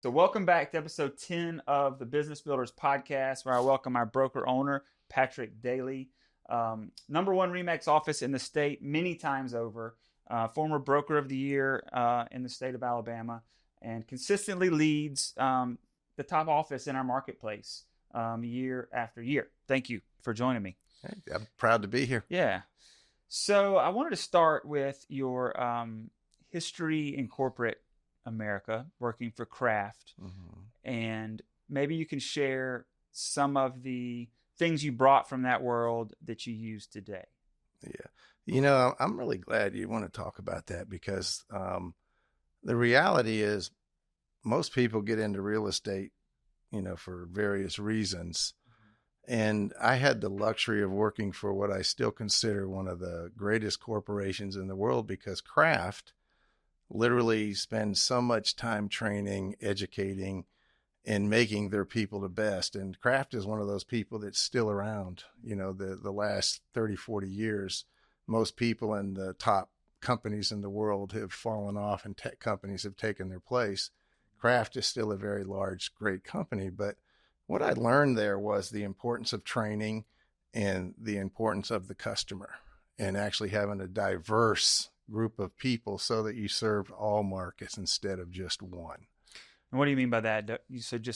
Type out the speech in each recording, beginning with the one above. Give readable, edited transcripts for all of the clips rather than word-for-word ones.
So, welcome back to episode 10 of the Business Builders Podcast, where I welcome our broker owner, Patrick Daly, number one Remax office in the state many times over, former broker of the year in the state of Alabama, and consistently leads the top office in our marketplace year after year. Thank you for joining me. Hey, I'm proud to be here. Yeah. So, I wanted to start with your history in corporate America, working for Kraft, and maybe you can share some of the things you brought from that world that you use today. Yeah. I'm really glad you want to talk about that because the reality is most people get into real estate, for various reasons. And I had the luxury of working for what I still consider one of the greatest corporations in the world because Kraft literally spend so much time training, educating, and making their people the best. And Kraft is one of those people that's still around. The last 30, 40 years, most people in the top companies in the world have fallen off and tech companies have taken their place. Kraft is still a very large, great company. But what I learned there was the importance of training and the importance of the customer and actually having a diverse group of people so that you served all markets instead of just one. And what do you mean by that? You said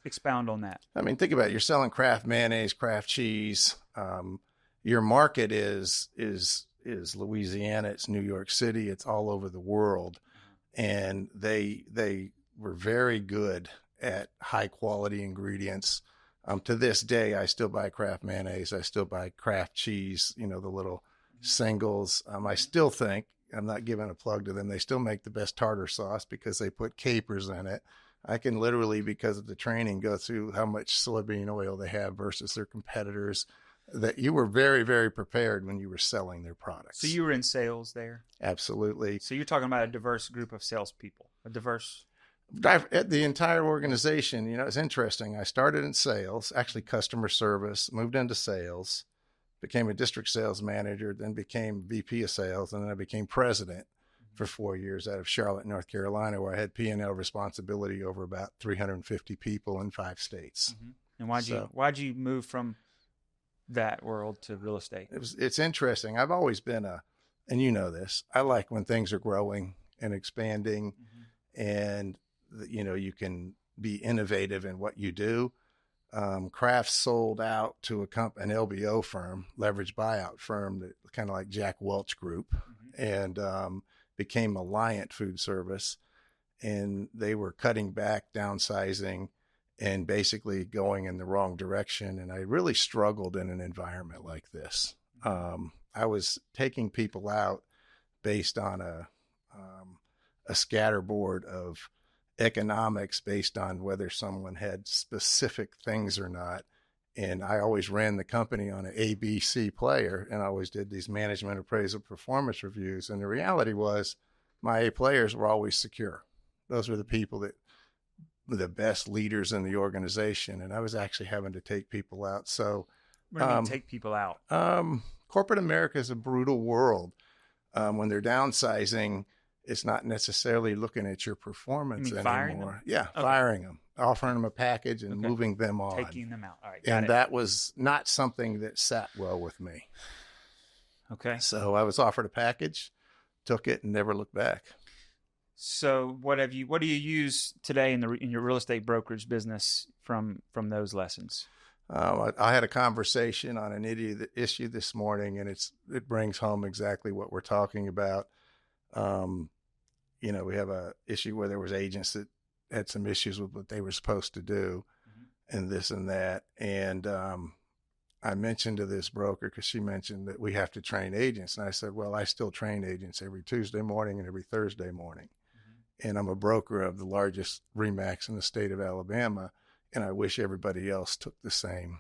expound on that. I mean, think about it. You're selling Kraft mayonnaise, Kraft cheese. Your market is Louisiana. It's New York City. It's all over the world. And they were very good at high quality ingredients. To this day, I still buy Kraft mayonnaise. I still buy Kraft cheese, the little singles. I still think, I'm not giving a plug to them, they still make the best tartar sauce because they put capers in it. I can literally, because of the training, go through how much soybean oil they have versus their competitors. That you were very, very prepared when you were selling their products. So you were in sales there? Absolutely. So you're talking about a diverse group of salespeople, the entire organization. It's interesting. I started in sales, actually customer service, moved into sales, became a district sales manager, then became VP of sales, and then I became president for 4 years out of Charlotte, North Carolina, where I had P&L responsibility over about 350 people in 5 states. And why'd you move from that world to real estate? It's interesting. I've always been and you know this, I like when things are growing and expanding, and you can be innovative in what you do. Kraft sold out to an LBO firm, leveraged buyout firm, that kind of like Jack Welch Group, and became Alliant Food Service. And they were cutting back, downsizing, and basically going in the wrong direction. And I really struggled in an environment like this. I was taking people out based on a scatterboard of economics based on whether someone had specific things or not. And I always ran the company on an ABC player, and I always did these management appraisal performance reviews. And the reality was my A players were always secure. Those were the people that were the best leaders in the organization. And I was actually having to take people out. So what do you mean take people out? Corporate America is a brutal world. When they're downsizing, it's not necessarily looking at your performance anymore. Firing them? Yeah, okay. Firing them, offering them a package and moving them on. Taking them out. All right, and that was not something that sat well with me. Okay. So I was offered a package, took it, and never looked back. So what do you use today in your real estate brokerage business from those lessons? I had a conversation on an issue this morning, and it brings home exactly what we're talking about. We have a issue where there was agents that had some issues with what they were supposed to do and this and that. And I mentioned to this broker, because she mentioned that we have to train agents. And I said, well, I still train agents every Tuesday morning and every Thursday morning. And I'm a broker of the largest RE/MAX in the state of Alabama. And I wish everybody else took the same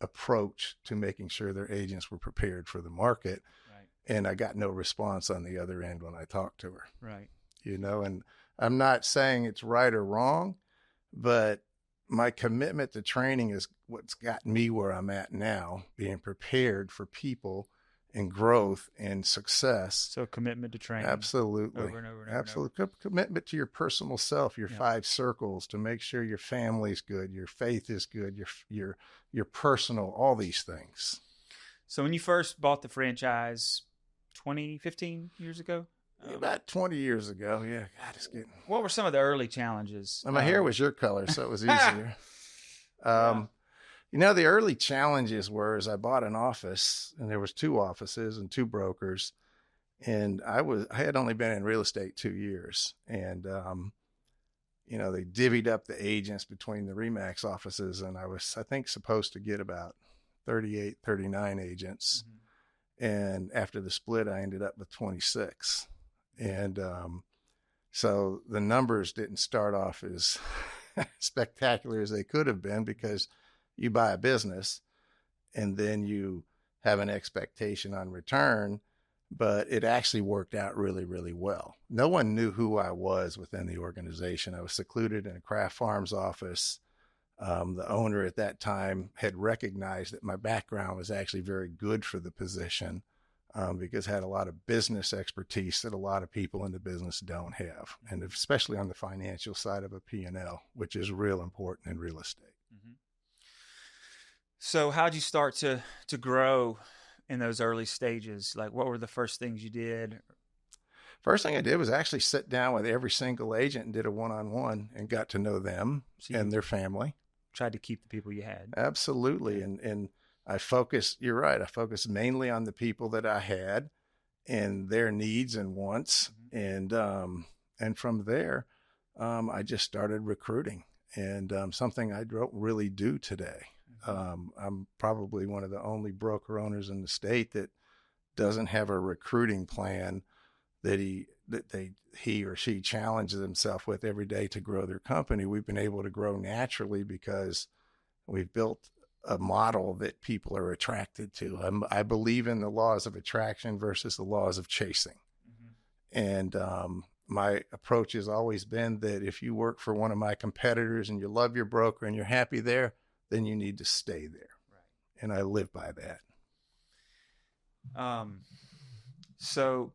approach to making sure their agents were prepared for the market. Right. And I got no response on the other end when I talked to her. Right. And I'm not saying it's right or wrong, but my commitment to training is what's got me where I'm at now, being prepared for people and growth and success. So commitment to training. Absolutely. Over and over and over. Absolutely. Commitment to your personal self, your Yeah. 5 circles, to make sure your family's good, your faith is good, your personal, all these things. So when you first bought the franchise 15 years ago? About 20 years ago. Yeah. God, it's getting... What were some of the early challenges? My hair was your color, so it was easier. You know, the early challenges were, as I bought an office, and there was 2 offices and 2 brokers, and I had only been in real estate 2 years, and you know, they divvied up the agents between the RE/MAX offices, and I think supposed to get about 38, 39 agents. Mm-hmm. And after the split, I ended up with 26. And so the numbers didn't start off as spectacular as they could have been, because you buy a business and then you have an expectation on return, but it actually worked out really, really well. No one knew who I was within the organization. I was secluded in a Kraft Farms office. The owner at that time had recognized that my background was actually very good for the position, because I had a lot of business expertise that a lot of people in the business don't have, and especially on the financial side of a P&L, which is real important in real estate. Mm-hmm. So how'd you start to grow in those early stages? Like, what were the first things you did? First thing I did was actually sit down with every single agent and did a one-on-one and got to know them and their family. Tried to keep the people you had. Absolutely. Yeah. And I focused, you're right, I focused mainly on the people that I had and their needs and wants. Mm-hmm. And from there, I just started recruiting, and something I don't really do today. I'm probably one of the only broker owners in the state that doesn't have a recruiting plan that he or she challenges themselves with every day to grow their company. We've been able to grow naturally because we've built a model that people are attracted to. I believe in the laws of attraction versus the laws of chasing. Mm-hmm. And my approach has always been that if you work for one of my competitors and you love your broker and you're happy there, then you need to stay there. Right. And I live by that. So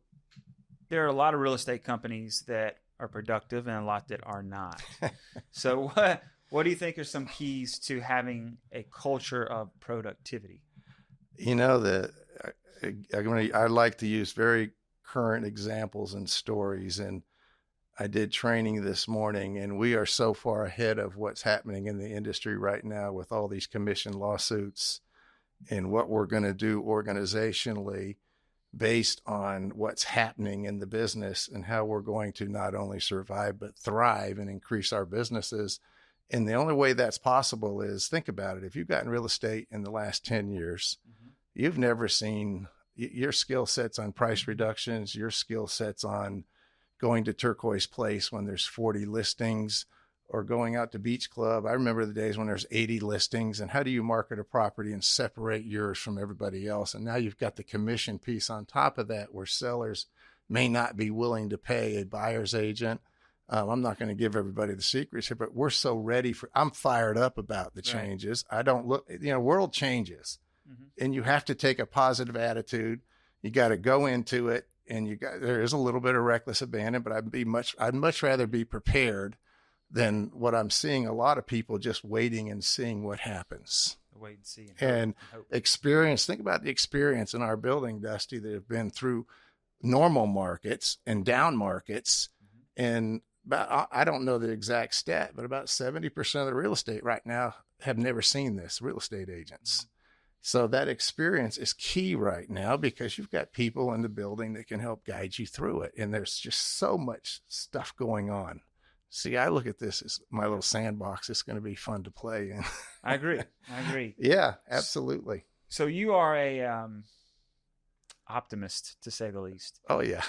there are a lot of real estate companies that are productive and a lot that are not. So what do you think are some keys to having a culture of productivity? You know, I like to use very current examples and stories, and I did training this morning, and we are so far ahead of what's happening in the industry right now with all these commission lawsuits and what we're going to do organizationally based on what's happening in the business and how we're going to not only survive, but thrive and increase our businesses. And the only way that's possible is, think about it. If you've gotten real estate in the last 10 years, mm-hmm. you've never seen your skill sets on price reductions, your skill sets on going to Turquoise Place when there's 40 listings, or going out to Beach Club. I remember the days when there's 80 listings, and how do you market a property and separate yours from everybody else? And now you've got the commission piece on top of that, where sellers may not be willing to pay a buyer's agent. I'm not going to give everybody the secrets here, but we're so ready I'm fired up about the changes. Right. I don't look, world changes, mm-hmm. and you have to take a positive attitude. You got to go into it. And there is a little bit of reckless abandon, but I'd much rather be prepared than what I'm seeing a lot of people just waiting and seeing what happens. Wait and see. And experience. Think about the experience in our building, Dusty, that have been through normal markets and down markets. Mm-hmm. And I don't know the exact stat, but about 70% of the real estate right now have never seen this, real estate agents. Mm-hmm. So that experience is key right now, because you've got people in the building that can help guide you through it. And there's just so much stuff going on. See, I look at this as my little sandbox. It's going to be fun to play in. I agree. Yeah, absolutely. So you are a optimist, to say the least. Oh, yeah.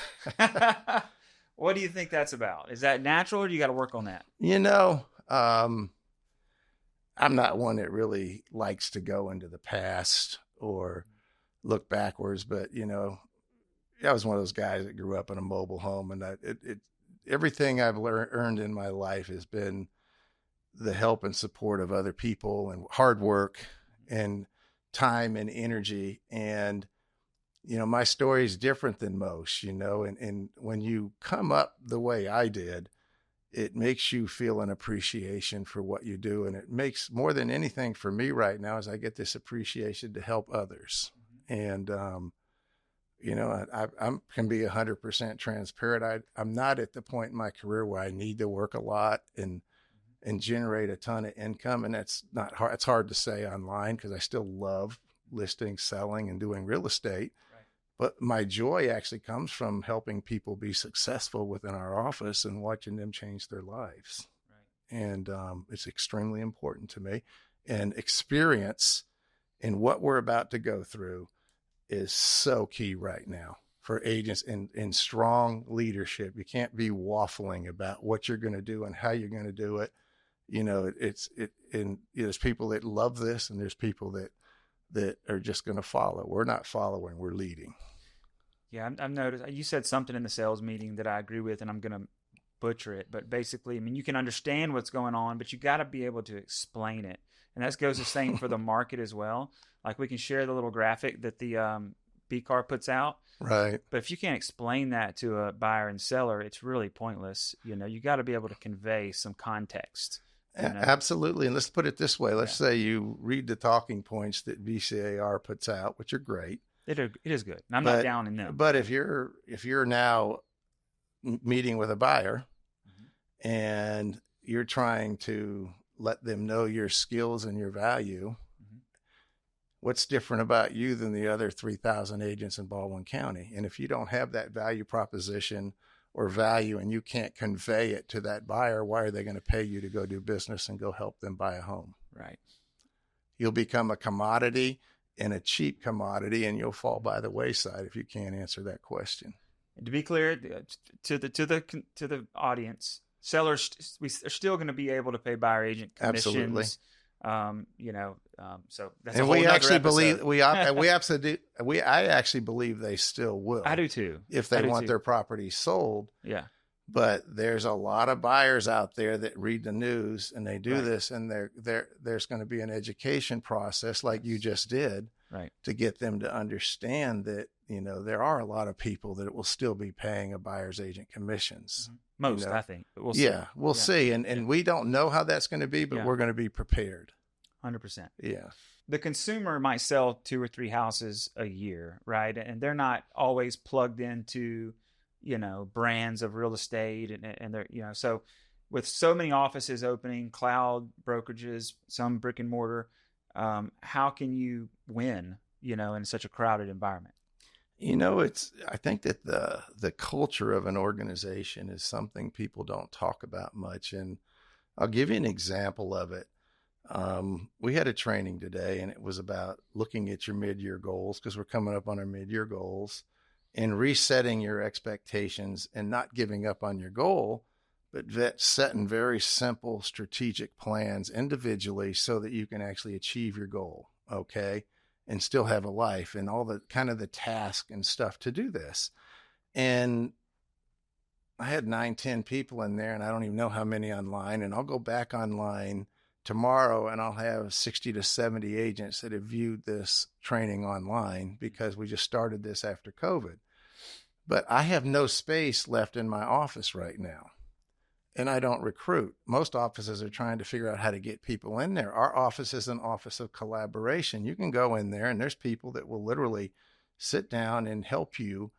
What do you think that's about? Is that natural, or do you got to work on that? I'm not one that really likes to go into the past or look backwards, but I was one of those guys that grew up in a mobile home, and everything I've earned in my life has been the help and support of other people and hard work and time and energy. And my story is different than most, and when you come up the way I did, it makes you feel an appreciation for what you do. And it makes more than anything for me right now is I get this appreciation to help others. And, I can be 100% transparent. I'm not at the point in my career where I need to work a lot and generate a ton of income. And that's not hard. It's hard to say online because I still love listing, selling, and doing real estate. Right. But my joy actually comes from helping people be successful within our office and watching them change their lives. Right. And it's extremely important to me. And experience in what we're about to go through is so key right now for agents in strong leadership. You can't be waffling about what you're going to do and how you're going to do it. There's people that love this and there's people that are just going to follow. We're not following, we're leading. Yeah, I've noticed you said something in the sales meeting that I agree with, and I'm going to butcher it. But basically, I mean, you can understand what's going on, but you got to be able to explain it. And that goes the same for the market as well. Like we can share the little graphic that the B-Car puts out. Right. But if you can't explain that to a buyer and seller, it's really pointless. You got to be able to convey some context. Absolutely. And let's put it this way. Let's say you read the talking points that VCAR puts out, which are great. It is good. And I'm not down in them. But if you're now meeting with a buyer and you're trying to let them know your skills and your value, what's different about you than the other 3,000 agents in Baldwin County? And if you don't have that value proposition or value and you can't convey it to that buyer, why are they going to pay you to go do business and go help them buy a home? Right. You'll become a commodity and a cheap commodity, and you'll fall by the wayside if you can't answer that question. To be clear to the audience, sellers are still going to be able to pay buyer agent commissions. Absolutely. So that's and a whole we actually episode. believe I actually believe they still will. I do too. If they want their property sold. Yeah. But there's a lot of buyers out there that read the news and they do this, and there's going to be an education process like you just did, right, to get them to understand that there are a lot of people that will still be paying a buyer's agent commissions. Most, I think. But we'll see. We'll see, and we don't know how that's going to be, but we're going to be prepared. 100%. Yeah. The consumer might sell 2 or 3 houses a year, right? And they're not always plugged into brands of real estate and they're, so with so many offices opening, cloud brokerages, some brick and mortar, how can you win, in such a crowded environment? I think that the culture of an organization is something people don't talk about much. And I'll give you an example of it. We had a training today and it was about looking at your mid-year goals, because we're coming up on our mid-year goals, and resetting your expectations and not giving up on your goal, but setting very simple strategic plans individually so that you can actually achieve your goal. Okay. And still have a life and all the kind of the task and stuff to do this. And I had 9-10 people in there, and I don't even know how many online, and I'll go back online tomorrow and I'll have 60 to 70 agents that have viewed this training online because we just started this after COVID. But I have no space left in my office right now. And I don't recruit. Most offices are trying to figure out how to get people in there. Our office is an office of collaboration. You can go in there and there's people that will literally sit down and help you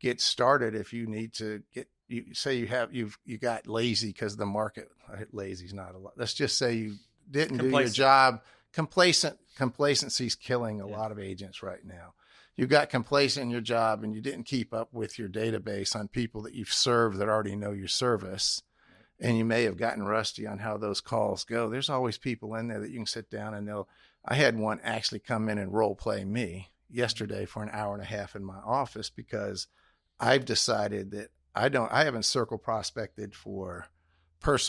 get started if you need to get, you say you got lazy because the market, lazy's not a lot. Let's just say you didn't do your job. Complacency's killing a lot of agents right now. You got complacent in your job and you didn't keep up with your database on people that you've served that already know your service. And you may have gotten rusty on how those calls go. There's always people in there that you can sit down and I had one actually come in and role play me yesterday for an hour and a half in my office because I've decided that I haven't circle prospected for 5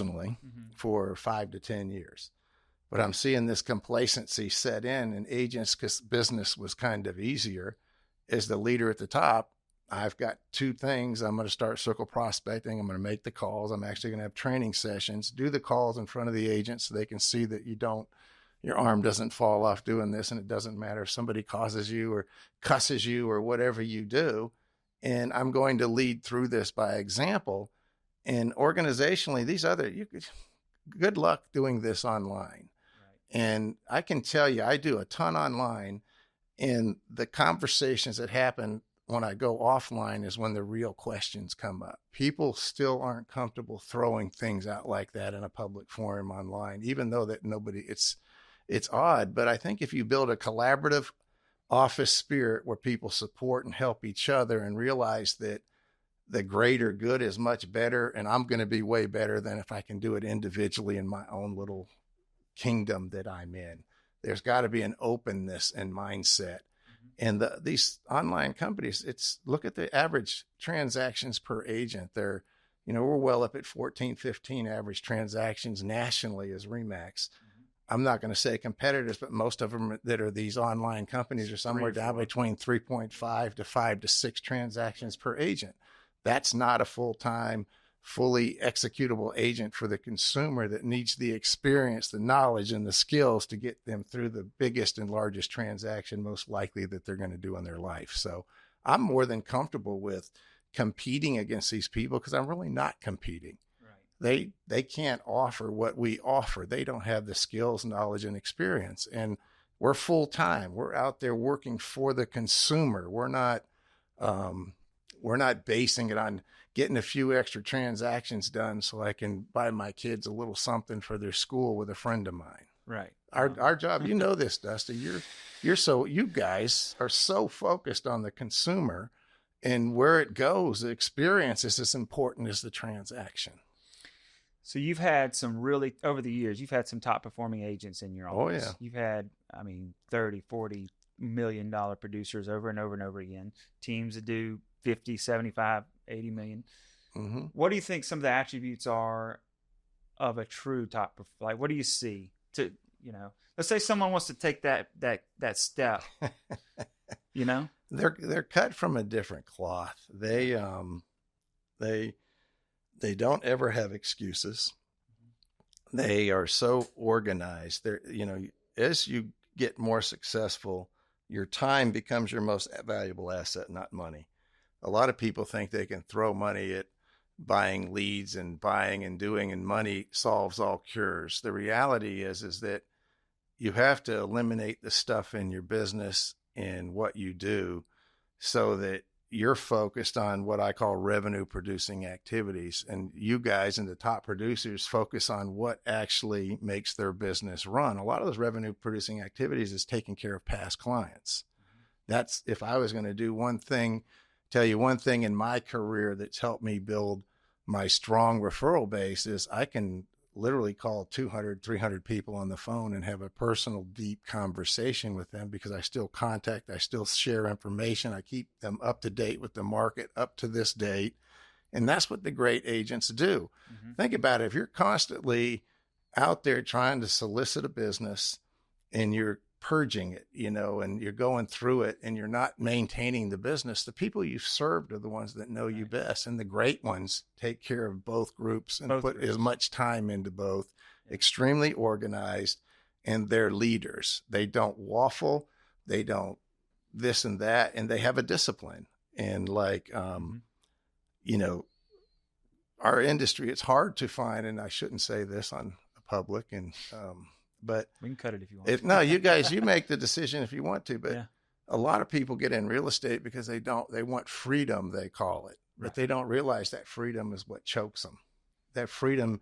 to 10 years. But I'm seeing this complacency set in, and agents, because business was kind of easier, as the leader at the top, I've got 2 things. I'm going to start circle prospecting. I'm going to make the calls. I'm actually going to have training sessions, do the calls in front of the agents so they can see that you don't, your arm doesn't fall off doing this, and it doesn't matter if somebody causes you or cusses you or whatever you do. And I'm going to lead through this by example. And organizationally, good luck doing this online. Right. And I can tell you, I do a ton online, and the conversations that happen when I go offline is when the real questions come up. People still aren't comfortable throwing things out like that in a public forum online, even though that it's odd. But I think if you build a collaborative office spirit where people support and help each other and realize that the greater good is much better, and I'm going to be way better than if I can do it individually in my own little kingdom that I'm in. There's got to be an openness and mindset. And these online companies, look at the average transactions per agent. We're well up at 14, 15 average transactions nationally as RE/MAX. I'm not going to say competitors, but most of them that are these online companies are somewhere down between 3.5 to 5 to 6 transactions per agent. That's not a full-time, fully executable agent for the consumer that needs the experience, the knowledge, and the skills to get them through the biggest and largest transaction most likely that they're going to do in their life. So I'm more than comfortable with competing against these people because I'm really not competing. Right. They can't offer what we offer. They don't have the skills, knowledge, and experience. And we're full-time. We're out there working for the consumer. We're not basing it on getting a few extra transactions done so I can buy my kids a little something for their school with a friend of mine. Right. Our job, this, Dusty, you guys are so focused on the consumer and where it goes. The experience is as important as the transaction. So you've had over the years, you've had some top performing agents in your office. Oh, yeah. You've had, 30, 40 $1 million producers over and over and over again. Teams that do 50, 75, 80 million. Mm-hmm. What do you think some of the attributes are of a true top? Like, what do you see let's say someone wants to take that step, they're cut from a different cloth. They don't ever have excuses. They are so organized. As you get more successful, your time becomes your most valuable asset, not money. A lot of people think they can throw money at buying leads and buying and doing, and money solves all cures. The reality is that you have to eliminate the stuff in your business and what you do so that you're focused on what I call revenue producing activities. And you guys and the top producers focus on what actually makes their business run. A lot of those revenue producing activities is taking care of past clients. That's, if I was going to do tell you one thing in my career that's helped me build my strong referral base, is I can literally call 200, 300 people on the phone and have a personal, deep conversation with them because I still share information. I keep them up to date with the market up to this date. And that's what the great agents do. Mm-hmm. Think about it. If you're constantly out there trying to solicit a business and you're purging it, and you're going through it and you're not maintaining the business, the people you've served are the ones that know you best. And the great ones take care of both groups and put as much time into both. Extremely organized, and they're leaders. They don't waffle. They don't this and that, and they have a discipline. And our industry, it's hard to find, and I shouldn't say this on public, but we can cut it if you want. No, you guys, you make the decision if you want to. But a lot of people get in real estate because they want freedom, they call it. Right. But they don't realize that freedom is what chokes them. That freedom,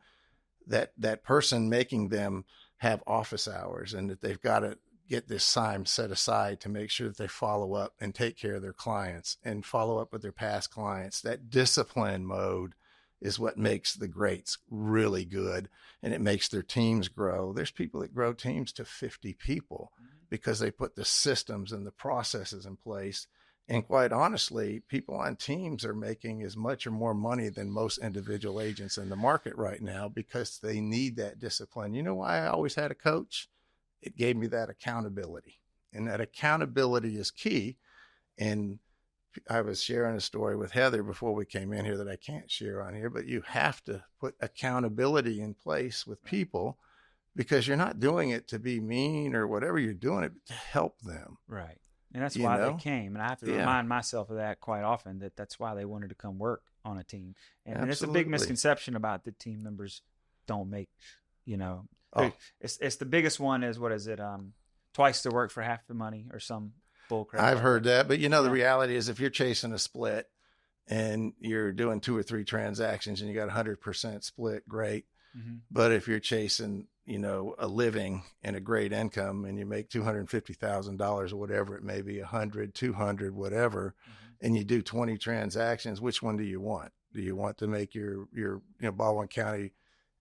that person making them have office hours, and that they've got to get this time set aside to make sure that they follow up and take care of their clients and follow up with their past clients. That discipline mode is what makes the greats really good, and it makes their teams grow. There's people that grow teams to 50 people because they put the systems and the processes in place. And quite honestly, people on teams are making as much or more money than most individual agents in the market right now because they need that discipline. You know why I always had a coach? It gave me that accountability, and that accountability is key. And I was sharing a story with Heather before we came in here that I can't share on here, but you have to put accountability in place with people because you're not doing it to be mean or whatever. You're doing it to help them. Right. And that's You why they know? came. And I have to Yeah, remind myself of that quite often, that that's why they wanted to come work on a team. And it's a big absolutely. misconception about the team members don't make, you know, Oh, it's the biggest one is, what is it? Twice the work for half the money, or some bull crap I've like that. heard that. But the Yeah. reality is if you're chasing a split and you're doing 2 or 3 transactions and you got 100% split, great. Mm-hmm. But if you're chasing, a living and a great income and you make $250,000 or whatever it may be, 100, 200, whatever, Mm-hmm. and you do 20 transactions, which one do you want? Do you want to make your Baldwin County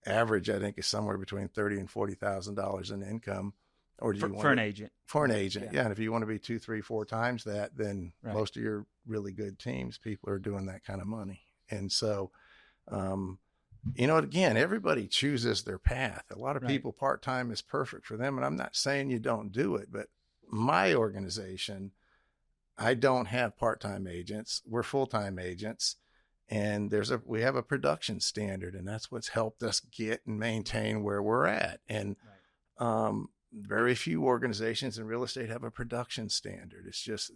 average, I think, is somewhere between $30,000 and $40,000 in income, or do you want For an agent? for an agent? Yeah. Yeah, and if you want to be 2, 3, 4 times that, then Right. most of your really good teams, people are doing that kind of money, and so. Again, everybody chooses their path. A lot of Right. people, part-time is perfect for them. And I'm not saying you don't do it, but my organization, I don't have part-time agents. We're full-time agents. And we have a production standard, and that's what's helped us get and maintain where we're at. And Right. Very few organizations in real estate have a production standard. It's just,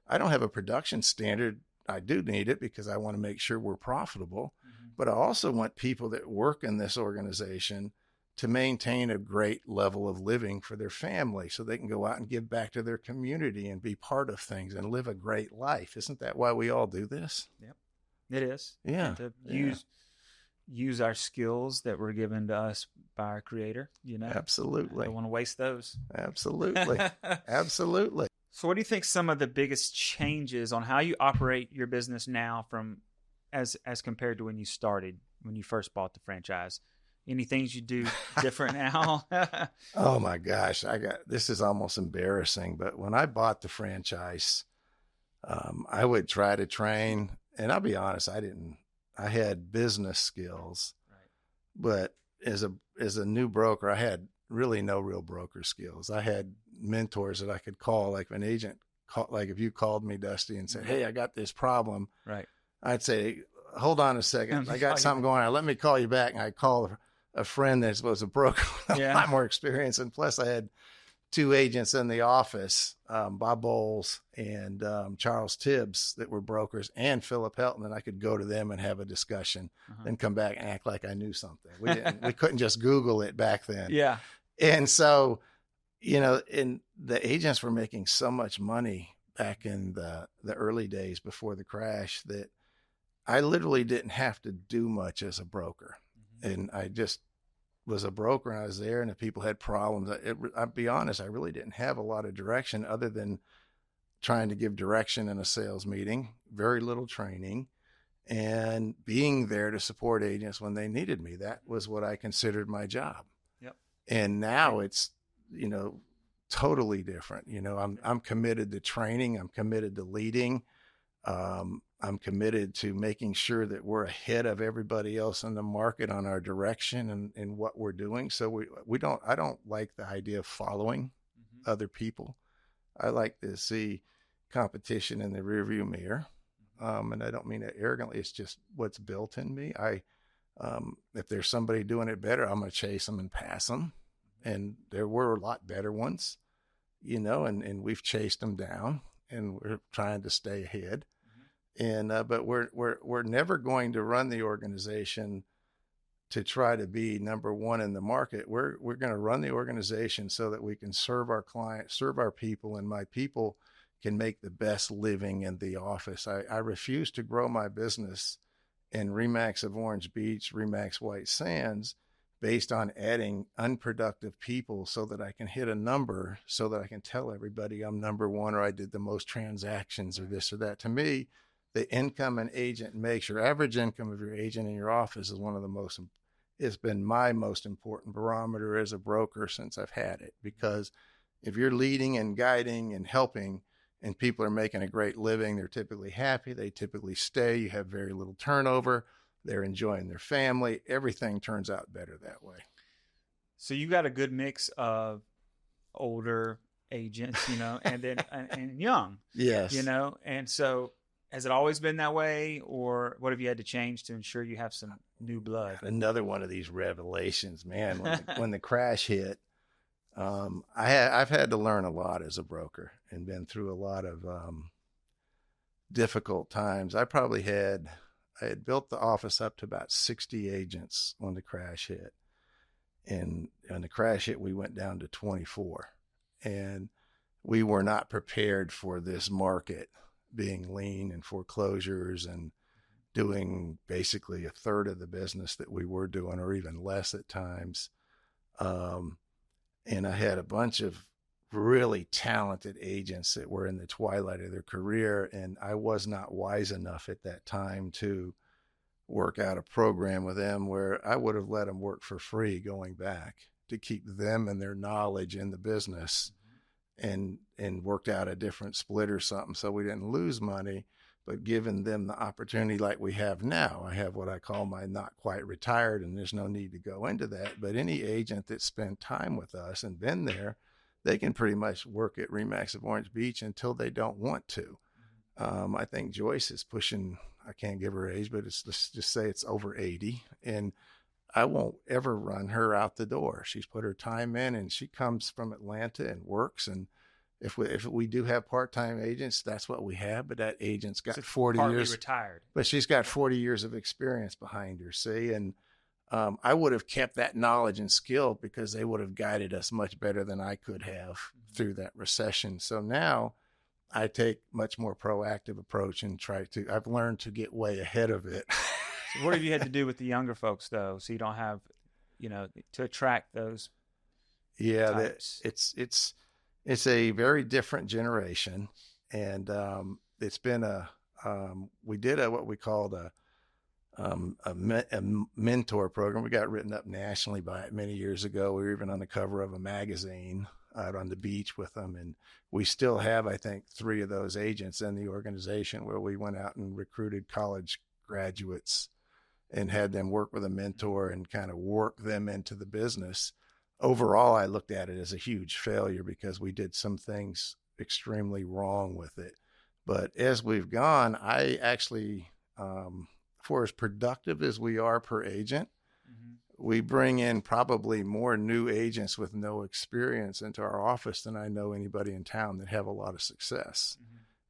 I don't have a production standard. I do need it because I want to make sure we're profitable, Mm-hmm. but I also want people that work in this organization to maintain a great level of living for their family so they can go out and give back to their community and be part of things and live a great life. Isn't that why we all do this? Yep. It is. Yeah. And to use our skills that were given to us by our creator, Absolutely. I don't want to waste those. Absolutely. Absolutely. So what do you think some of the biggest changes on how you operate your business now from as compared to when you first bought the franchise? Any things you do different now? Oh my gosh, this is almost embarrassing, but when I bought the franchise, I would try to train, and I'll be honest, I had business skills, Right. but as a new broker, I had really no real broker skills. I had mentors that I could call, like an agent like if you called me, Dusty, and said, "Hey, I got this problem," Right. I'd say, "Hold on a second, I got something going on. Let me call you back." And I call a friend that was a broker with a lot more experience, and plus I had 2 agents in the office, Bob Bowles and Charles Tibbs, that were brokers, and Philip Helton, and I could go to them and have a discussion, then come back and act like I knew something. We couldn't just Google it back then. Yeah. And so, and the agents were making so much money back in the early days before the crash that I literally didn't have to do much as a broker. Mm-hmm. And I just was a broker, and I was there, and if people had problems, I'll be honest, I really didn't have a lot of direction other than trying to give direction in a sales meeting, very little training, and being there to support agents when they needed me. That was what I considered my job. Yep. And now it's, totally different. I'm committed to training. I'm committed to leading. I'm committed to making sure that we're ahead of everybody else in the market on our direction and what we're doing. So I don't like the idea of following other people. I like to see competition in the rearview mirror. And I don't mean it arrogantly. It's just what's built in me. If there's somebody doing it better, I'm going to chase them and pass them. And there were a lot better ones, and we've chased them down, and we're trying to stay ahead. And but we're never going to run the organization to try to be number one in the market. We're going to run the organization so that we can serve our clients, serve our people, and my people can make the best living in the office. I refuse to grow my business in Remax of Orange Beach, Remax White Sands, based on adding unproductive people so that I can hit a number, so that I can tell everybody I'm number one, or I did the most transactions, or this or that. To me, the income an agent makes, your average income of your agent in your office, is one of the most, it's been my most important barometer as a broker since I've had it. Because if you're leading and guiding and helping, and people are making a great living, they're typically happy, they typically stay, you have very little turnover, they're enjoying their family, everything turns out better that way. So you got a good mix of older agents, and then and young. Yes. And so Has it always been that way, or what have you had to change to ensure you have some new blood? Another one of these revelations, man. When the crash hit, I've had to learn a lot as a broker and been through a lot of difficult times. I had built the office up to about 60 agents when the crash hit. And when the crash hit, we went down to 24. And we were not prepared for this market being lean and foreclosures and doing basically a third of the business that we were doing, or even less at times. And I had a bunch of really talented agents that were in the twilight of their career, and I was not wise enough at that time to work out a program with them where I would have let them work for free going back to keep them and their knowledge in the business, and worked out a different split or something so we didn't lose money, but given them the opportunity like we have now. I have what I call my not quite retired, and there's no need to go into that, but any agent that spent time with us and been there, they can pretty much work at RE/MAX of Orange Beach until they don't want to. I think Joyce is pushing, I can't give her age, but let's just say it's over 80. And I won't ever run her out the door. She's put her time in, and she comes from Atlanta and works. And if we do have part-time agents, that's what we have. But that agent's got 40 years retired, but she's got 40 years of experience behind her. See, and I would have kept that knowledge and skill because they would have guided us much better than I could have through that recession. So now I take much more proactive approach and I've learned to get way ahead of it. So what have you had to do with the younger folks though, so you don't have, to attract those? Yeah, types? it's a very different generation, and it's been we did what we called a mentor program. We got written up nationally by it many years ago. We were even on the cover of a magazine out on the beach with them. And we still have, I think, 3 of those agents in the organization where we went out and recruited college graduates and had them work with a mentor and kind of work them into the business. Overall, I looked at it as a huge failure because we did some things extremely wrong with it. But as we've gone, I actually, for as productive as we are per agent, we bring in probably more new agents with no experience into our office than I know anybody in town that have a lot of success.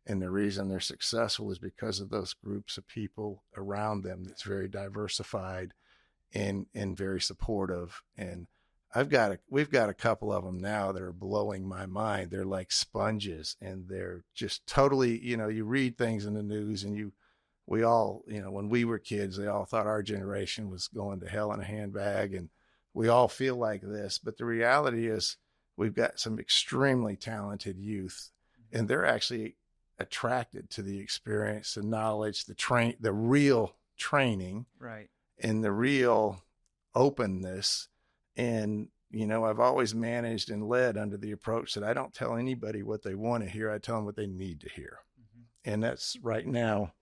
And the reason they're successful is because of those groups of people around them that's very diversified and very supportive. And we've got a couple of them now that are blowing my mind. They're like sponges, and they're just totally, you read things in the news, and we all, when we were kids, they all thought our generation was going to hell in a handbag, and we all feel like this. But the reality is we've got some extremely talented youth, and they're actually attracted to the experience, the knowledge, the real training, right, and the real openness. And, I've always managed and led under the approach that I don't tell anybody what they want to hear. I tell them what they need to hear. And that's right now,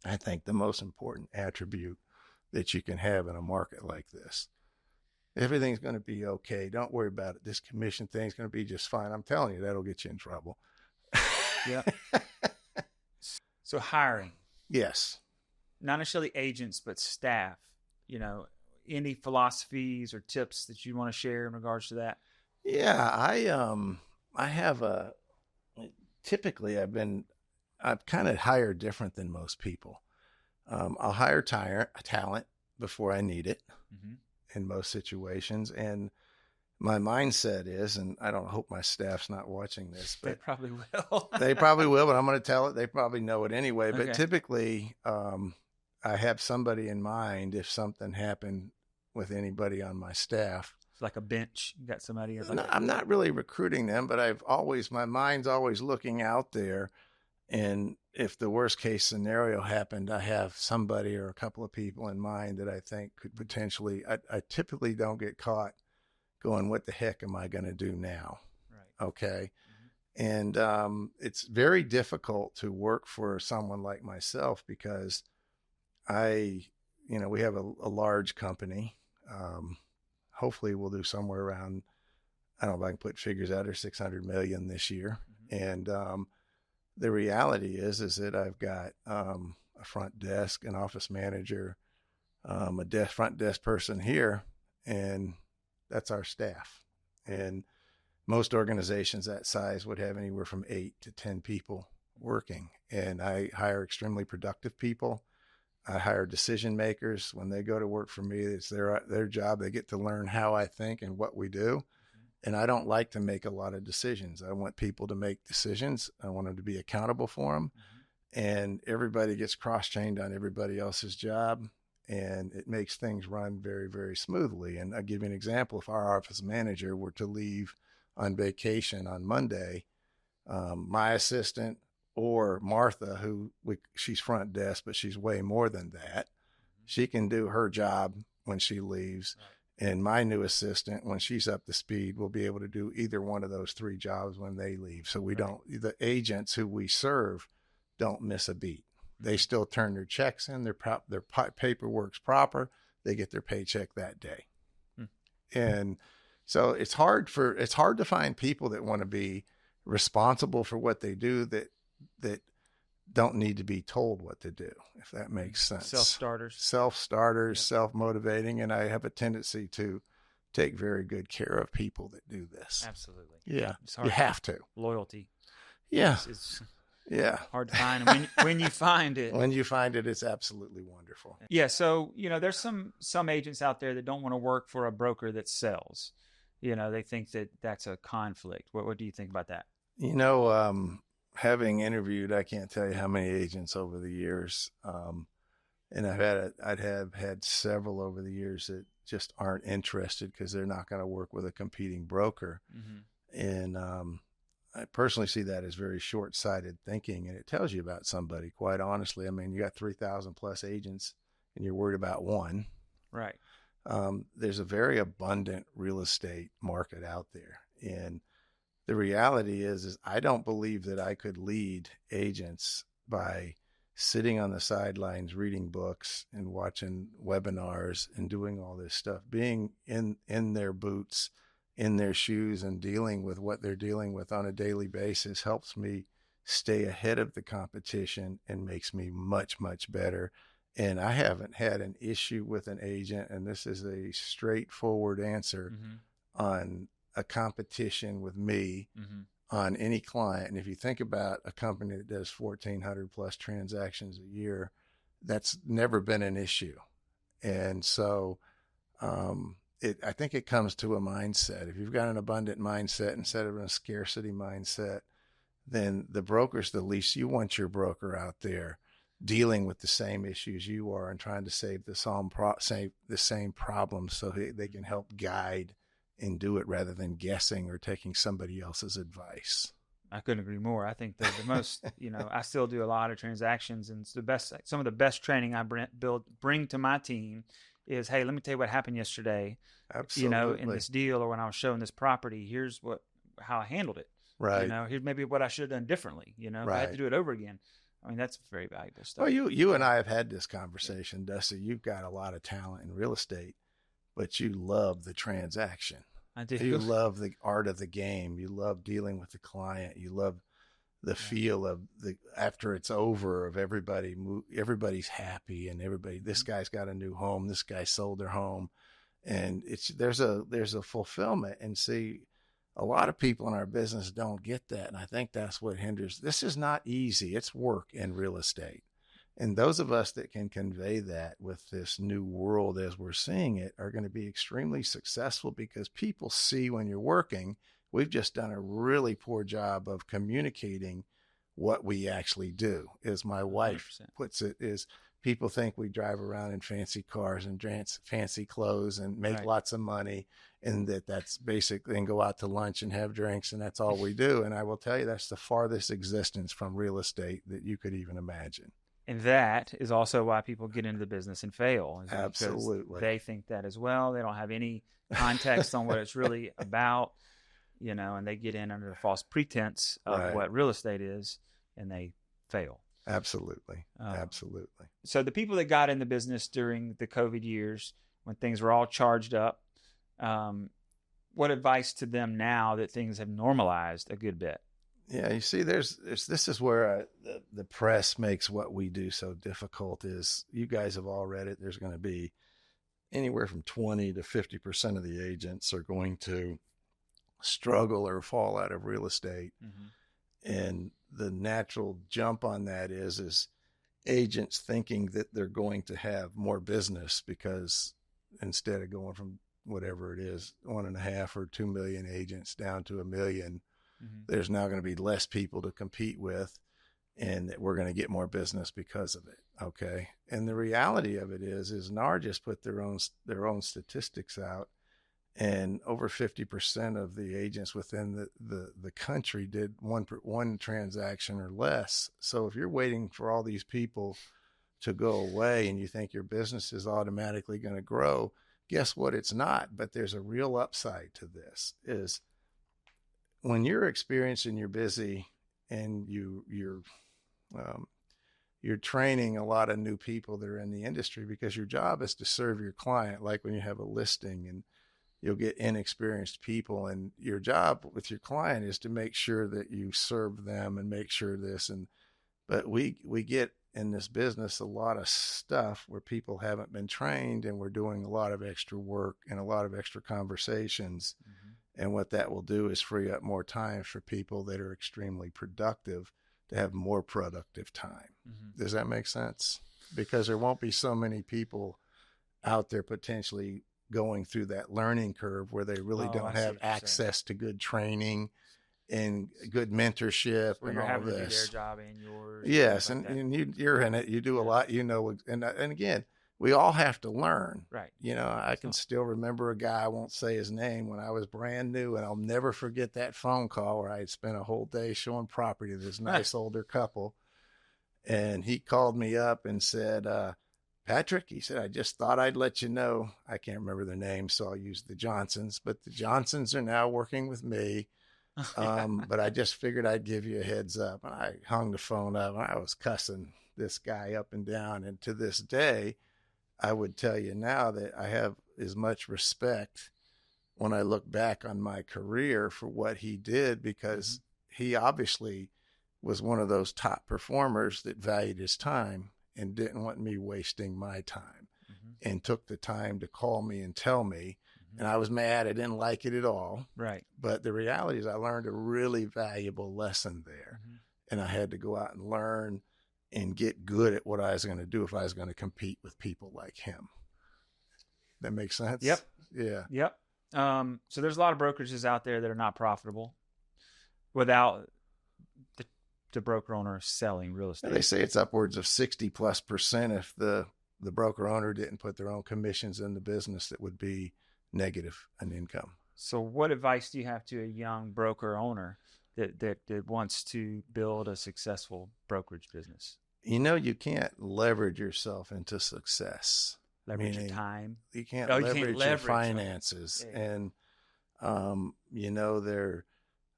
I think, the most important attribute that you can have in a market like this. Everything's going to be okay. Don't worry about it. This commission thing's going to be just fine. I'm telling you, that'll get you in trouble. Yeah. So hiring. Yes. Not necessarily agents, but staff, any philosophies or tips that you want to share in regards to that? Yeah, I have typically I've kind of hired different than most people. I'll hire talent before I need it in most situations. And my mindset is, and I don't hope my staff's not watching this, but they probably will. They probably will, but I'm going to tell it. They probably know it anyway. Okay. But typically, I have somebody in mind if something happened with anybody on my staff. It's like a bench. You got somebody. No, I'm not really recruiting them, but my mind's always looking out there. And if the worst case scenario happened, I have somebody or a couple of people in mind that I think could potentially, I typically don't get caught going, what the heck am I going to do now? Right. Okay. And it's very difficult to work for someone like myself because we have a large company. Hopefully we'll do somewhere around, I don't know if I can put figures out there, 600 million this year. And the reality is that I've got a front desk, an office manager, front desk person here, and that's our staff. And most organizations that size would have anywhere from 8 to 10 people working. And I hire extremely productive people. I hire decision makers. When they go to work for me, it's their job. They get to learn how I think and what we do. And I don't like to make a lot of decisions. I want people to make decisions. I want them to be accountable for them. And everybody gets cross-trained on everybody else's job. And it makes things run very, very smoothly. And I'll give you an example. If our office manager were to leave on vacation on Monday, my assistant or Martha, she's front desk, but she's way more than that. She can do her job when she leaves. Right. And my new assistant, when she's up to speed, will be able to do either one of those 3 jobs when they leave. So the agents who we serve don't miss a beat. They still turn their checks in, their paperwork's proper. They get their paycheck that day. And so it's hard to find people that want to be responsible for what they do that don't need to be told what to do, if that makes sense. Self-starters, self-motivating. And I have a tendency to take very good care of people that do this. Absolutely. Yeah. You have to. Loyalty. Yeah. It's yeah. hard to find. And when you find it. When you find it, it's absolutely wonderful. Yeah. So, there's some agents out there that don't want to work for a broker that sells. They think that that's a conflict. What do you think about that? Having interviewed, I can't tell you how many agents over the years. And I'd have had several over the years that just aren't interested because they're not going to work with a competing broker. And I personally see that as very short-sighted thinking, and it tells you about somebody, quite honestly. I mean, you got 3,000 plus agents and you're worried about one. Right. There's a very abundant real estate market out there. And the reality is I don't believe that I could lead agents by sitting on the sidelines, reading books and watching webinars and doing all this stuff. Being in their boots, in their shoes, and dealing with what they're dealing with on a daily basis helps me stay ahead of the competition and makes me much, much better. And I haven't had an issue with an agent, and this is a straightforward answer on a competition with me on any client. And if you think about a company that does 1,400 plus transactions a year, that's never been an issue. And so I think it comes to a mindset. If you've got an abundant mindset instead of a scarcity mindset, then the broker's the least. You want your broker out there dealing with the same issues you are and trying to save the same problems so they can help guide and do it rather than guessing or taking somebody else's advice. I couldn't agree more. I think the most, I still do a lot of transactions, and it's some of the best training I bring to my team is, hey, let me tell you what happened yesterday. Absolutely. In this deal, or when I was showing this property, here's how I handled it. Right. Here's maybe what I should have done differently. If I had to do it over again. I mean, that's very valuable stuff. Well, you and I have had this conversation, Dusty. You've got a lot of talent in real estate, but you love the transaction. I do. You love the art of the game. You love dealing with the client. You love the feel of after it's over, of everybody's happy and this guy's got a new home. This guy sold their home, and there's a fulfillment. And see, a lot of people in our business don't get that. And I think that's what hinders. This is not easy. It's work in real estate. And those of us that can convey that with this new world as we're seeing it are going to be extremely successful, because people see when you're working. We've just done a really poor job of communicating what we actually do. As my wife 100%. Puts it, is people think we drive around in fancy cars and fancy clothes and make lots of money, and that's basically, and go out to lunch and have drinks, and that's all we do. And I will tell you, that's the farthest existence from real estate that you could even imagine. And that is also why people get into the business and fail. Absolutely. They think that as well. They don't have any context on what it's really about, and they get in under the false pretense of what real estate is, and they fail. Absolutely. Absolutely. So the people that got in the business during the COVID years, when things were all charged up, what advice to them now that things have normalized a good bit? Yeah, you see, this is where the press makes what we do so difficult. Is you guys have all read it. There's going to be anywhere from 20 to 50% of the agents are going to struggle or fall out of real estate. And the natural jump on that is agents thinking that they're going to have more business because instead of going from whatever it is, 1.5 or 2 million agents down to 1 million, there's now going to be less people to compete with, and that we're going to get more business because of it. Okay. And the reality of it is NAR just put their own statistics out, and over 50% of the agents within the country did one transaction or less. So if you're waiting for all these people to go away and you think your business is automatically going to grow, guess what? It's not. But there's a real upside to this. Is when you're experienced and you're busy and you're training a lot of new people that are in the industry, because your job is to serve your client. Like when you have a listing and you'll get inexperienced people, and your job with your client is to make sure that you serve them and make sure this. But we get in this business a lot of stuff where people haven't been trained, and we're doing a lot of extra work and a lot of extra conversations. And what that will do is free up more time for people that are extremely productive to have more productive time. Does that make sense? Because there won't be so many people out there potentially going through that learning curve where they really don't have access to good training and good mentorship where and you're all having this. to do their job and yours. Yes, and you're in it. You do a lot, and again, we all have to learn. Right. I can still remember a guy, I won't say his name, when I was brand new, and I'll never forget that phone call where I had spent a whole day showing property to this nice older couple. And he called me up and said, Patrick, he said, I just thought I'd let you know. I can't remember their name, so I'll use the Johnsons, but the Johnsons are now working with me. But I just figured I'd give you a heads up. And I hung the phone up, and I was cussing this guy up and down. And to this day, I would tell you now that I have as much respect when I look back on my career for what he did, because he obviously was one of those top performers that valued his time and didn't want me wasting my time, and took the time to call me and tell me. And I was mad. I didn't like it at all. Right. But the reality is I learned a really valuable lesson there. And I had to go out and learn and get good at what I was going to do if I was going to compete with people like him. That makes sense? Yep. Yeah. Yep. So there's a lot of brokerages out there that are not profitable without the broker owner selling real estate. And they say it's upwards of 60+% if the broker owner didn't put their own commissions in the business, that would be negative in income. So what advice do you have to a young broker owner that wants to build a successful brokerage business? You can't leverage yourself into success. Leverage your time. You can't leverage your finances. Yeah. And,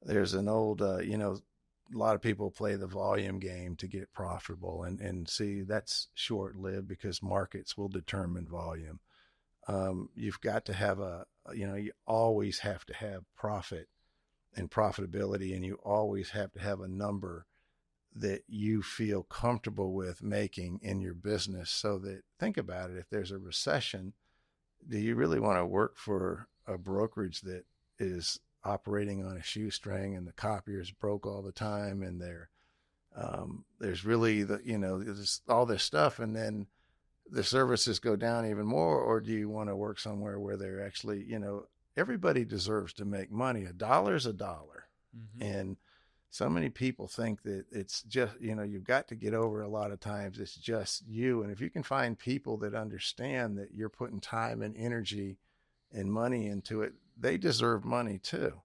there's an old, a lot of people play the volume game to get profitable, and see, that's short lived, because markets will determine volume. You've got to have you always have to have profit and profitability, and you always have to have a number that you feel comfortable with making in your business. So that, think about it, if there's a recession, do you really want to work for a brokerage that is operating on a shoestring and the copiers broke all the time, and there's really there's all this stuff, and then the services go down even more? Or do you want to work somewhere where they're actually, everybody deserves to make money. $1 is $1. And so many people think that it's just, you've got to get over, a lot of times it's just you. And if you can find people that understand that you're putting time and energy and money into it, they deserve money too,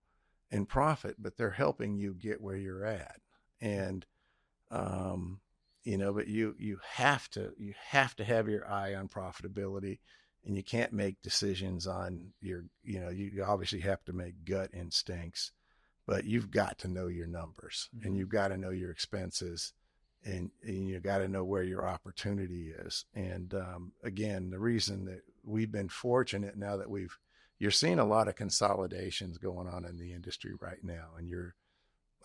and profit, but they're helping you get where you're at. And, but you have to have your eye on profitability, and you can't make decisions on you obviously have to make gut instincts, but you've got to know your numbers, and you've got to know your expenses, and you got to know where your opportunity is. And, again, the reason that we've been fortunate now that you're seeing a lot of consolidations going on in the industry right now, and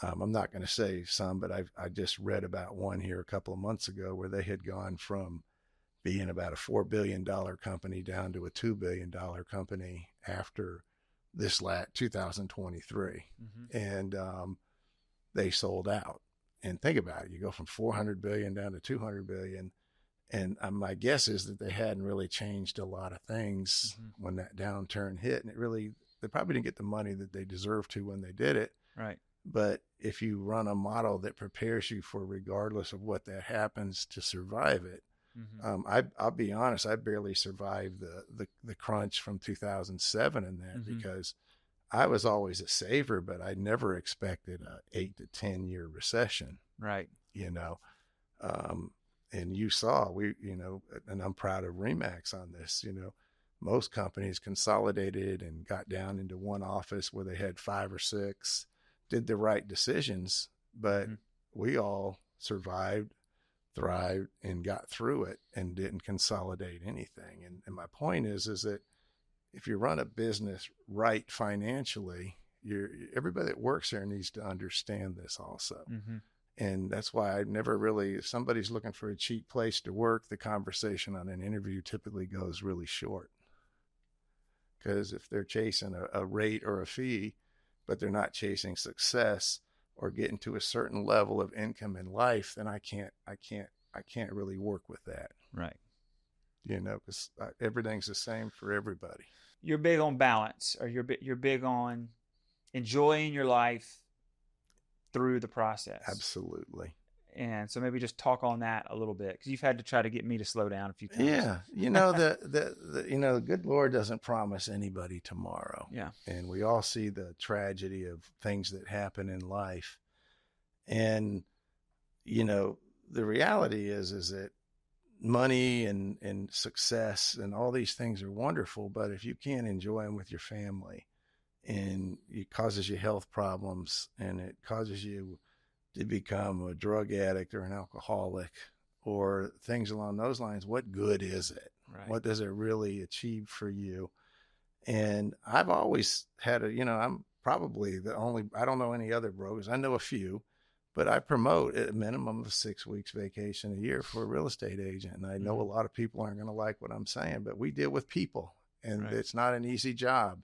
I'm not going to say some, but I just read about one here a couple of months ago where they had gone from being about a $4 billion company down to a $2 billion company after this 2023. Mm-hmm. And they sold out. And think about it, you go from 400 billion down to 200 billion. And my guess is that they hadn't really changed a lot of things Mm-hmm. when that downturn hit. And they probably didn't get the money that they deserved to when they did it. Right. But if you run a model that prepares you for, regardless of what that happens, to survive it, Mm-hmm. I'll be honest, I barely survived the crunch from 2007 in that, Mm-hmm. because I was always a saver, but I never expected a 8 to 10 year recession, Right. you know. Um, and you saw, and I'm proud of Remax on this, most companies consolidated and got down into one office where they had 5 or 6, did the right decisions, but Mm-hmm. we all survived, thrived, and got through it and didn't consolidate anything. And my point is that if you run a business right financially, everybody that works there needs to understand this also. Mm-hmm. And that's why I never really, if somebody's looking for a cheap place to work, the conversation on an interview typically goes really short. Because if they're chasing a rate or a fee, but they're not chasing success or getting to a certain level of income in life, then I can't really work with that. Right. Because everything's the same for everybody. You're big on balance, or you're big on enjoying your life through the process. Absolutely. And so maybe just talk on that a little bit, because you've had to try to get me to slow down a few times. Yeah, the good Lord doesn't promise anybody tomorrow. Yeah. And we all see the tragedy of things that happen in life. And the reality is that money and success and all these things are wonderful, but if you can't enjoy them with your family, and it causes you health problems, and it causes you to become a drug addict or an alcoholic or things along those lines, what good is it? Right. What does it really achieve for you? And I've always had I'm probably I don't know any other brokers. I know a few, but I promote a minimum of 6 weeks vacation a year for a real estate agent. And I know a lot of people aren't going to like what I'm saying, but we deal with people, and Right. It's not an easy job.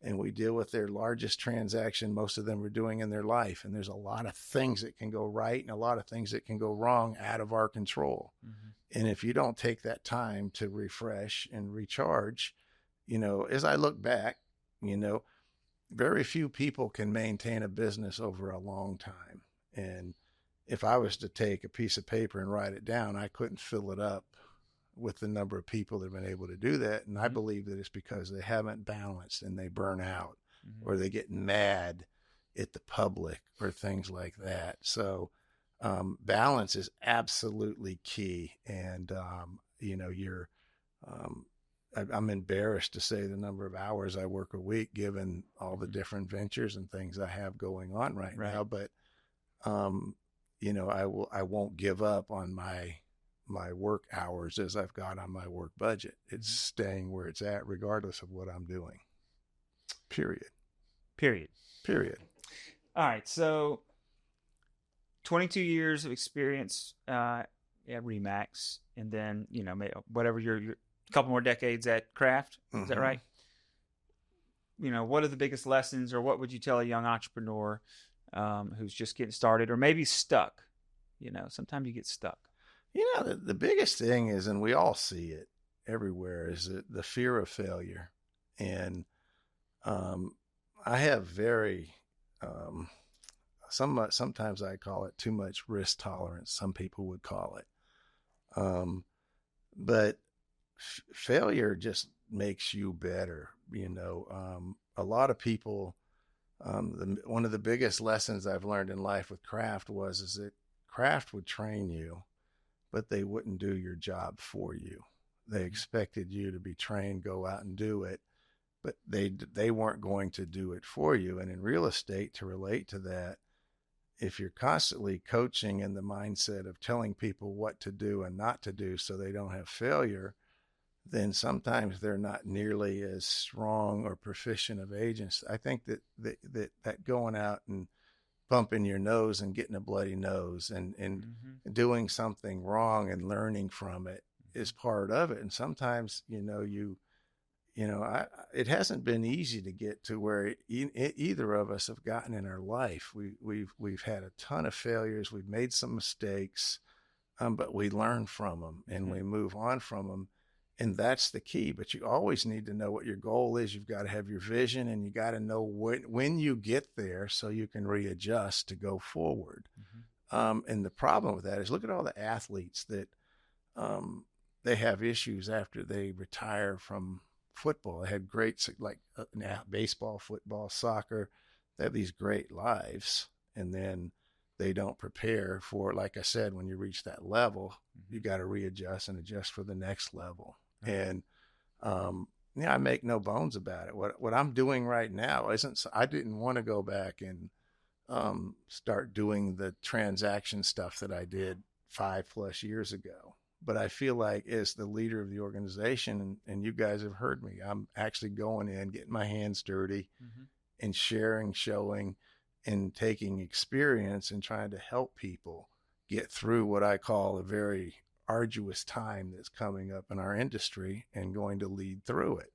And we deal with their largest transaction most of them are doing in their life. And there's a lot of things that can go right and a lot of things that can go wrong out of our control. Mm-hmm. And if you don't take that time to refresh and recharge, as I look back, very few people can maintain a business over a long time. And if I was to take a piece of paper and write it down, I couldn't fill it up with the number of people that have been able to do that. And I believe that it's because they haven't balanced and they burn out, or they get mad at the public or things like that. So balance is absolutely key. And, I'm embarrassed to say the number of hours I work a week, given all the different ventures and things I have going on right now. But, I won't give up on my work hours as I've got on my work budget. It's staying where it's at, regardless of what I'm doing. Period. All right. So 22 years of experience at Remax, and then, whatever your couple more decades at Kraft. Is that right? What are the biggest lessons, or what would you tell a young entrepreneur who's just getting started, or maybe stuck? Sometimes you get stuck. The biggest thing is, and we all see it everywhere, is the fear of failure. And I have very, sometimes I call it too much risk tolerance. Some people would call it. But failure just makes you better. A lot of people, one of the biggest lessons I've learned in life with Kraft is that Kraft would train you, but they wouldn't do your job for you. They expected you to be trained, go out and do it, but they weren't going to do it for you. And in real estate, to relate to that, if you're constantly coaching in the mindset of telling people what to do and not to do so they don't have failure, then sometimes they're not nearly as strong or proficient of agents. I think that going out and bumping your nose and getting a bloody nose, and doing something wrong and learning from it is part of it. And sometimes, it hasn't been easy to get to where either of us have gotten in our life. We've had a ton of failures. We've made some mistakes, but we learn from them and we move on from them. And that's the key. But you always need to know what your goal is. You've got to have your vision, and you got to know when you get there so you can readjust to go forward. And the problem with that is, look at all the athletes that they have issues after they retire from football. They had great, like baseball, football, soccer. They have these great lives, and then they don't prepare for, like I said, when you reach that level, you got to readjust and adjust for the next level. And I make no bones about it. What I'm doing right now isn't, I didn't want to go back and start doing the transaction stuff that I did 5+ years ago. But I feel like, as the leader of the organization, and you guys have heard me, I'm actually going in, getting my hands dirty, and sharing, showing, and taking experience and trying to help people get through what I call a very arduous time that's coming up in our industry, and going to lead through it.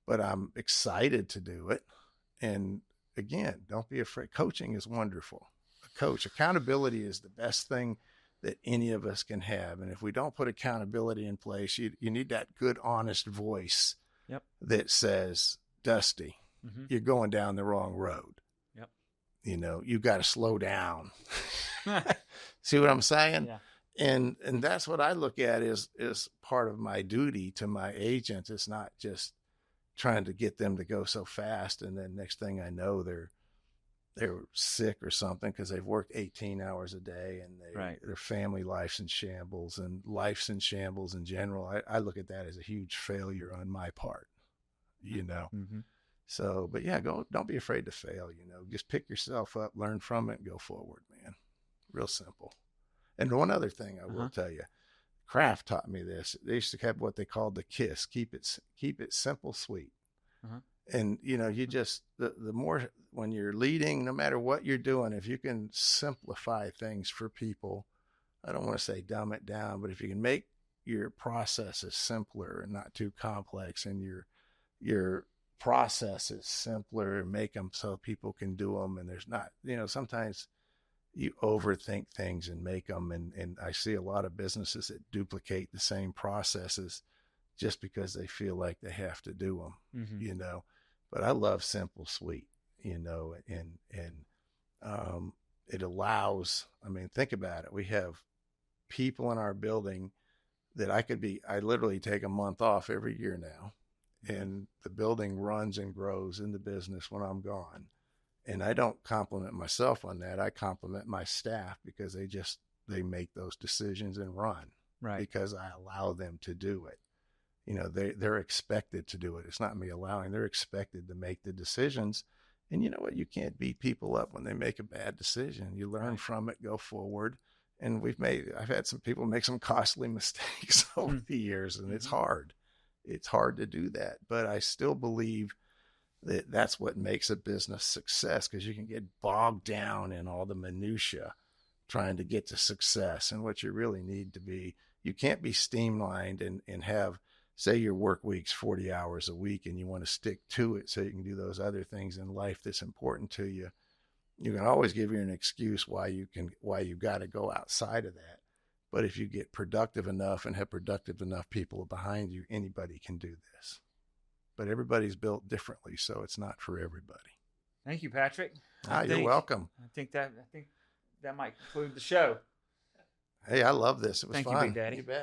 But I'm excited to do it. And again, don't be afraid. Coaching is wonderful. Accountability is the best thing that any of us can have. And if we don't put accountability in place, you need that good, honest voice that says, Dusty, you're going down the wrong road. You got to slow down. See what I'm saying? Yeah. And that's what I look at is part of my duty to my agents. It's not just trying to get them to go so fast, and then next thing I know, they're sick or something because they've worked 18 hours a day, and their family life's in shambles, and life's in shambles in general. I look at that as a huge failure on my part, So, but yeah, don't be afraid to fail, just pick yourself up, learn from it, and go forward, man. Real simple. And one other thing I will tell you, Kraft taught me this. They used to have what they called the KISS, keep it simple, sweet. And, you just, the more, when you're leading, no matter what you're doing, if you can simplify things for people, I don't want to say dumb it down, but if you can make your processes simpler and not too complex, and your processes simpler, and make them so people can do them, and there's not, sometimes you overthink things and make them. And I see a lot of businesses that duplicate the same processes just because they feel like they have to do them, but I love simple, sweet, and it allows, think about it. We have people in our building that I literally take a month off every year now, and the building runs and grows in the business when I'm gone. And I don't compliment myself on that. I compliment my staff because they make those decisions and run, because I allow them to do it. They're expected to do it. It's not me allowing, they're expected to make the decisions. And you know what? You can't beat people up when they make a bad decision. You learn from it, go forward. And I've had some people make some costly mistakes over the years, and it's hard. It's hard to do that. But I still believe that's what makes a business success, because you can get bogged down in all the minutia trying to get to success. And what you really need to be, you can't be streamlined and have, say your work week's 40 hours a week, and you want to stick to it so you can do those other things in life that's important to you. You can always give you an excuse why you got to go outside of that. But if you get productive enough and have productive enough people behind you, anybody can do this. But everybody's built differently, so it's not for everybody. Thank you, Patrick. You're welcome. I think that might conclude the show. Hey, I love this. It was fun. Thank you, Big Daddy. You bet.